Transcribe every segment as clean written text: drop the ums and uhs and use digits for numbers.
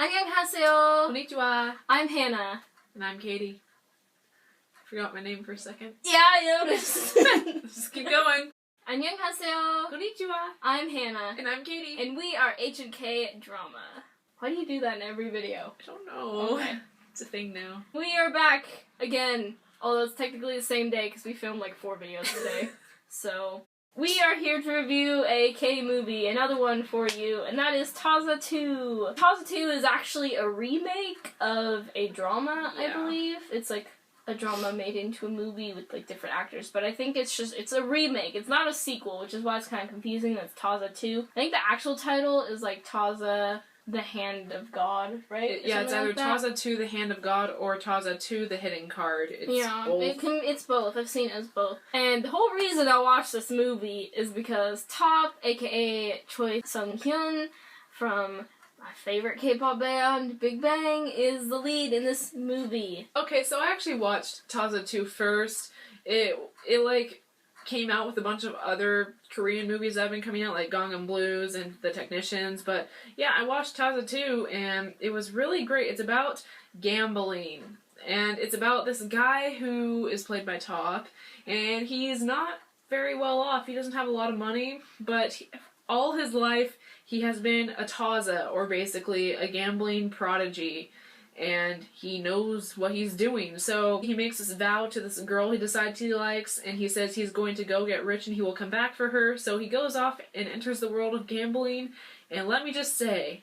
안녕하세요. Konnichiwa. I'm Hannah. And I'm Katie. Forgot my name for a second. Yeah, I noticed. Just keep going. 안녕하세요. Konnichiwa. I'm Hannah. And I'm Katie. And we are H&K Drama. Why do you do that in every video? I don't know. Okay. It's a thing now. We are back again. Although it's technically the same day because we filmed like 4 videos today. So, we are here to review a K-movie, another one for you, and that is Tazza 2. Tazza 2 is actually a remake of a drama, I believe. It's like a drama made into a movie with like different actors, but I think it's a remake. It's not a sequel, which is why it's kind of confusing that it's Tazza 2. I think the actual title is like Tazza the Hand of God, right? Yeah, it's either like that. Tazza 2 the Hand of God or Tazza 2 the Hidden Card. It's both. It's both. I've seen it as both. And the whole reason I watched this movie is because T.O.P, aka Choi Sung-hyun from my favorite K-pop band, Big Bang, is the lead in this movie. Okay, so I actually watched Tazza 2 first. It like came out with a bunch of other Korean movies that have been coming out, like Gangnam Blues and The Technicians, but yeah, I watched Tazza 2 and it was really great. It's about gambling, and it's about this guy who is played by T.O.P, and he's not very well off. He doesn't have a lot of money, but all his life he has been a Tazza, or basically a gambling prodigy, and he knows what he's doing. So he makes this vow to this girl he decides he likes, and he says he's going to go get rich and he will come back for her. So he goes off and enters the world of gambling, and let me just say,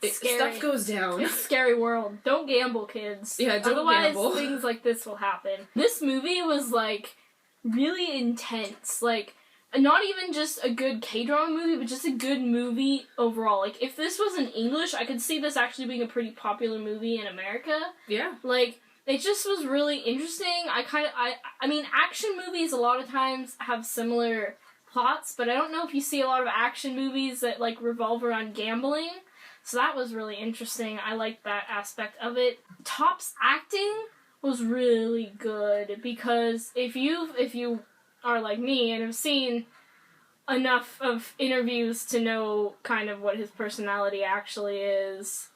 stuff goes down. It's a scary world. Don't gamble, kids. Yeah, don't gamble. Otherwise, things like this will happen. This movie was, like, really intense. Like, not even just a good K-drama movie, but just a good movie overall. Like, if this was in English, I could see this actually being a pretty popular movie in America. Yeah. Like, it just was really interesting. I mean, action movies a lot of times have similar plots, but I don't know if you see a lot of action movies that, like, revolve around gambling. So that was really interesting. I liked that aspect of it. T.O.P's acting was really good, because if you are like me and have seen enough of interviews to know kind of what his personality actually is,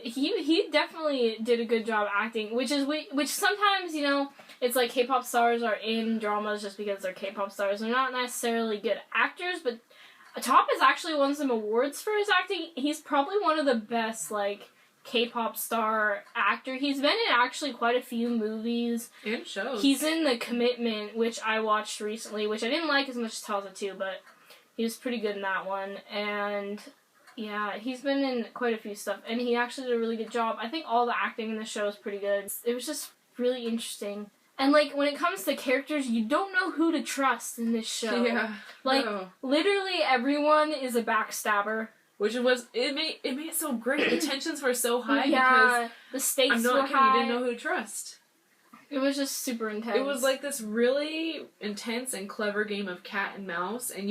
he definitely did a good job acting, which sometimes, you know, it's like K-pop stars are in dramas just because they're K-pop stars. They're not necessarily good actors, but T.O.P has actually won some awards for his acting. He's probably one of the best, like, K-pop star actor. He's been in actually quite a few movies. And shows. He's in The Commitment, which I watched recently, which I didn't like as much as Tazza 2, but he was pretty good in that one. And yeah, he's been in quite a few stuff, and he actually did a really good job. I think all the acting in the show is pretty good. It was just really interesting. And, like, when it comes to characters, you don't know who to trust in this show. Yeah. Like, literally everyone is a backstabber. Which it made it so great. The tensions were so high because the stakes were kidding, high. you didn't know who to trust. It was just super intense. It was like this really intense and clever game of cat and mouse, and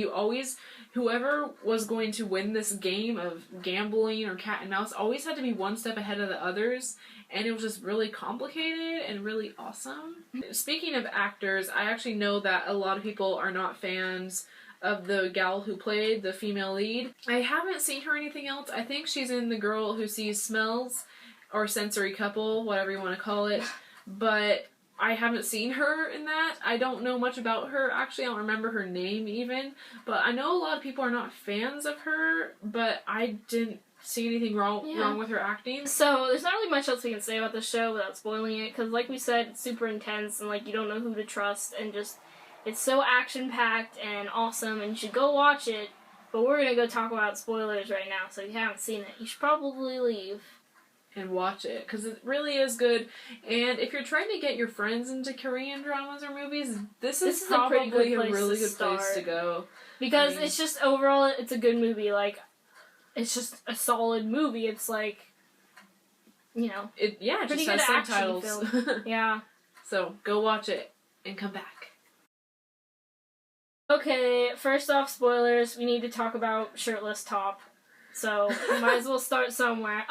whoever was going to win this game of gambling or cat and mouse always had to be one step ahead of the others, and it was just really complicated and really awesome. Speaking of actors, I actually know that a lot of people are not fans of the gal who played the female lead. I haven't seen her anything else. I think she's in The Girl Who Sees Smells, or Sensory Couple, whatever you want to call it, but I haven't seen her in that. I don't know much about her. Actually, I don't remember her name even, but I know a lot of people are not fans of her, but I didn't see anything wrong with her acting. So there's not really much else we can say about the show without spoiling it, because like we said, it's super intense, and like you don't know who to trust, and just it's so action-packed and awesome, and you should go watch it, but we're going to go talk about spoilers right now, so if you haven't seen it, you should probably leave. And watch it, because it really is good. And if you're trying to get your friends into Korean dramas or movies, this is probably a really good place to go. Because it's just, overall, it's a good movie. Like, it's just a solid movie. It's like, you know, it pretty just good has subtitles. Film. Yeah. So, go watch it and come back. Okay, first off, spoilers. We need to talk about shirtless T.O.P. So, might as well start somewhere.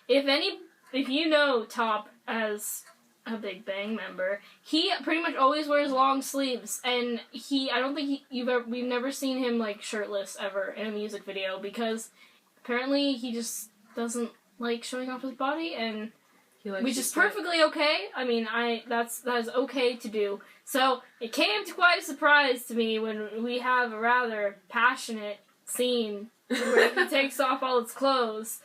If you know T.O.P as a Big Bang member, he pretty much always wears long sleeves, and I don't think we've never seen him, like, shirtless ever in a music video, because apparently he just doesn't like showing off his body, and which is sweat. perfectly okay. I mean, that is okay to do. So it came to quite a surprise to me when we have a rather passionate scene where he takes off all his clothes.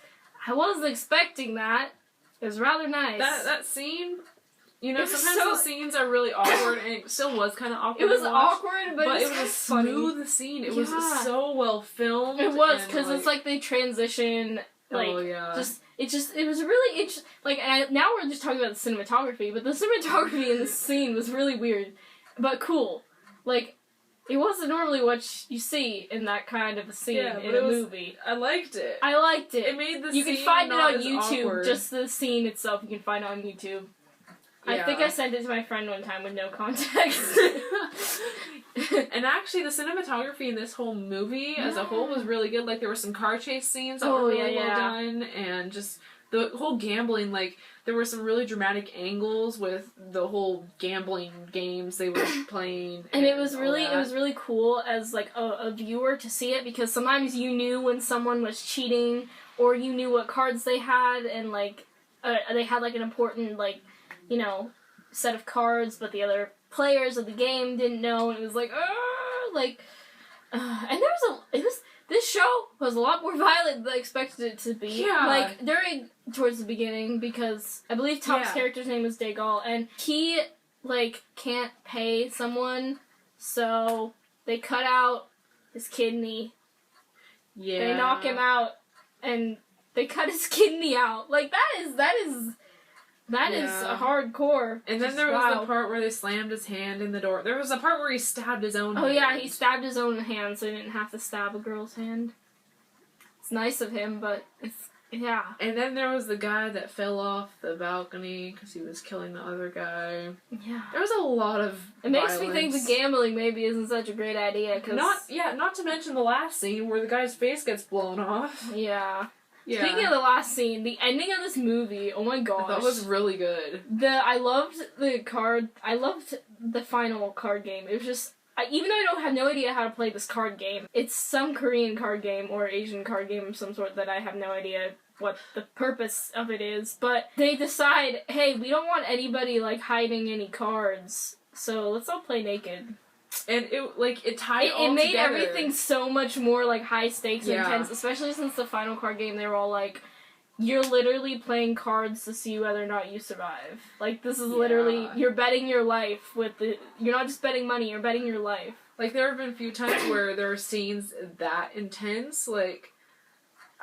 I wasn't expecting that. It was rather nice. That scene, you know, sometimes those scenes are really awkward, and it still was kind of awkward. It was awkward, but it was a smooth scene. It was so well filmed. It was, because it's like they transition, like, it was really interesting. Like, now we're just talking about the cinematography, but the cinematography in this scene was really weird, but cool. Like, it wasn't normally what you see in that kind of a scene in a movie. I liked it. I liked it. It made the You scene can find it not on as YouTube. awkward. Just the scene itself, you can find it on YouTube. Yeah. I think I sent it to my friend one time with no context. And actually, the cinematography in this whole movie as a whole was really good. Like, there were some car chase scenes that were really well done, and just the whole gambling, like, there were some really dramatic angles with the whole gambling games they were playing. And it was really cool as, like, a viewer to see it, because sometimes you knew when someone was cheating, or you knew what cards they had, and, like, they had, like, an important, like, you know, set of cards, but the other players of the game didn't know, and it was like, and this show was a lot more violent than I expected it to be. Yeah. Like, towards the beginning, because I believe Top's character's name was Dagal, and he, like, can't pay someone, so they cut out his kidney. Yeah. They knock him out, and they cut his kidney out. Like, that is a hardcore. And then there was the part where they slammed his hand in the door. There was a part where he stabbed his own hand. Oh yeah, he stabbed his own hand so he didn't have to stab a girl's hand. It's nice of him, but yeah. And then there was the guy that fell off the balcony because he was killing the other guy. Yeah. There was a lot of makes me think the gambling maybe isn't such a great idea. Not to mention the last scene where the guy's face gets blown off. Yeah. Speaking of the last scene, the ending of this movie, oh my gosh. That was really good. I loved the final card game. It was just, even though I don't have no idea how to play this card game, it's some Korean card game or Asian card game of some sort that I have no idea what the purpose of it is, but they decide, hey, we don't want anybody, like, hiding any cards, so let's all play naked. And it tied it all It made together. everything so much more, like, high stakes and intense, especially since the final card game, they were all like, you're literally playing cards to see whether or not you survive. Like, this is literally, you're betting your life you're not just betting money, you're betting your life. Like, there have been a few times where there are scenes that intense, like,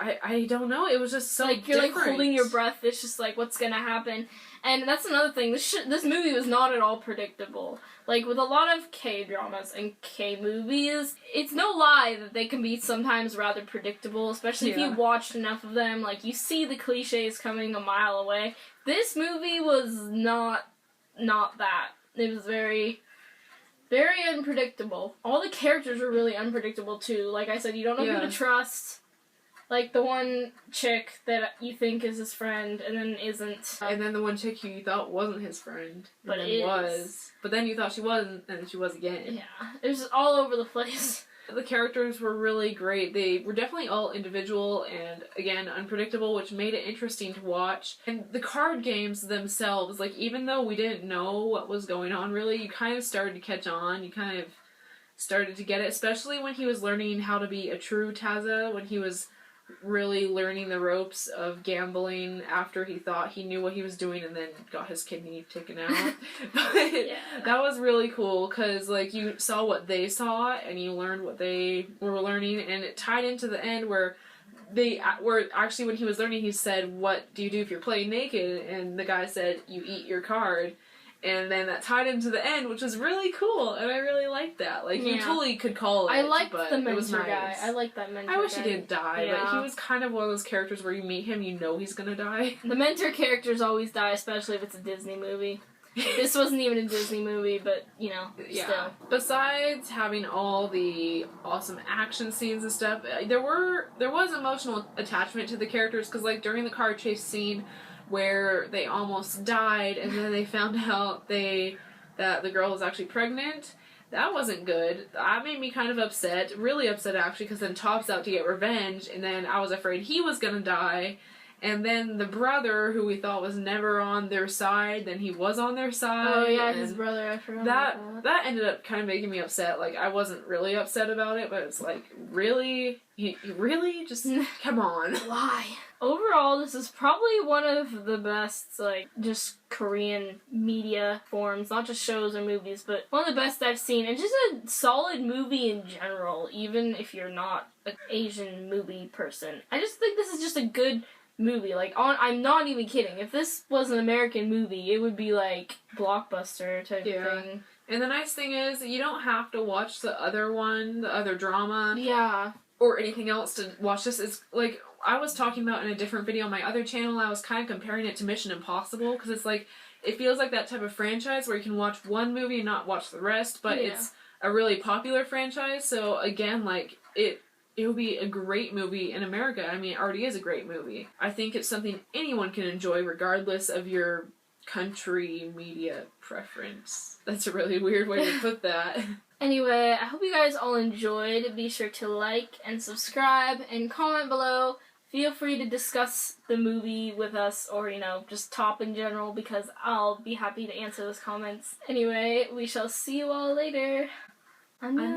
I don't know, it was just so like, you're, different. like, holding your breath, it's just like, what's gonna happen? And that's another thing, this movie was not at all predictable. Like, with a lot of K-dramas and K-movies, it's no lie that they can be sometimes rather predictable, especially if you've watched enough of them. Like, you see the cliches coming a mile away. This movie was not that. It was very, very unpredictable. All the characters were really unpredictable, too. Like I said, you don't know who to trust. Like, the one chick that you think is his friend, and then isn't. And then the one chick who you thought wasn't his friend, but then was. But then you thought she wasn't, and then she was again. Yeah. It was just all over the place. The characters were really great. They were definitely all individual and, again, unpredictable, which made it interesting to watch. And the card games themselves, like, even though we didn't know what was going on, really, you kind of started to catch on. You kind of started to get it, especially when he was learning how to be a true Tazza, when he was really learning the ropes of gambling after he thought he knew what he was doing and then got his kidney taken out. But that was really cool because, like, you saw what they saw and you learned what they were learning, and it tied into the end where actually when he was learning, he said, what do you do if you're playing naked? And the guy said, you eat your card. And then that tied into the end, which was really cool, and I really liked that. Like, you totally could call it, I liked but the mentor it was nice. guy. I liked that mentor guy. I wish he didn't die, but he was kind of one of those characters where you meet him, you know he's gonna die. The mentor characters always die, especially if it's a Disney movie. This wasn't even a Disney movie, but, you know, still. Besides having all the awesome action scenes and stuff, there was emotional attachment to the characters, because, like, during the car chase scene where they almost died, and then they found out that the girl was actually pregnant, that wasn't good. That made me kind of upset, really upset, actually, because then Top's out to get revenge, and then I was afraid he was gonna die. And then the brother, who we thought was never on their side, then he was on their side. Oh yeah, and his brother. I forgot that about that. that ended up kind of making me upset. Like, I wasn't really upset about it, but it's like, really? You really? Just, come on. Why? Overall, this is probably one of the best, like, just Korean media forms, not just shows or movies, but one of the best I've seen, and just a solid movie in general, even if you're not an Asian movie person. I just think this is just a good movie. Like, I'm not even kidding. If this was an American movie, it would be, like, blockbuster type thing. And the nice thing is, you don't have to watch the other one, the other drama. Yeah. Or anything else to watch this. It's like I was talking about in a different video on my other channel. I was kind of comparing it to Mission Impossible, because it's like, it feels like that type of franchise where you can watch one movie and not watch the rest, but it's a really popular franchise. So again, like, it would be a great movie in America. I mean, it already is a great movie. I think it's something anyone can enjoy regardless of your country media preference. That's a really weird way to put that. Anyway, I hope you guys all enjoyed. Be sure to like and subscribe and comment below. Feel free to discuss the movie with us, or, you know, just T.O.P in general, because I'll be happy to answer those comments. Anyway, we shall see you all later. 안녕.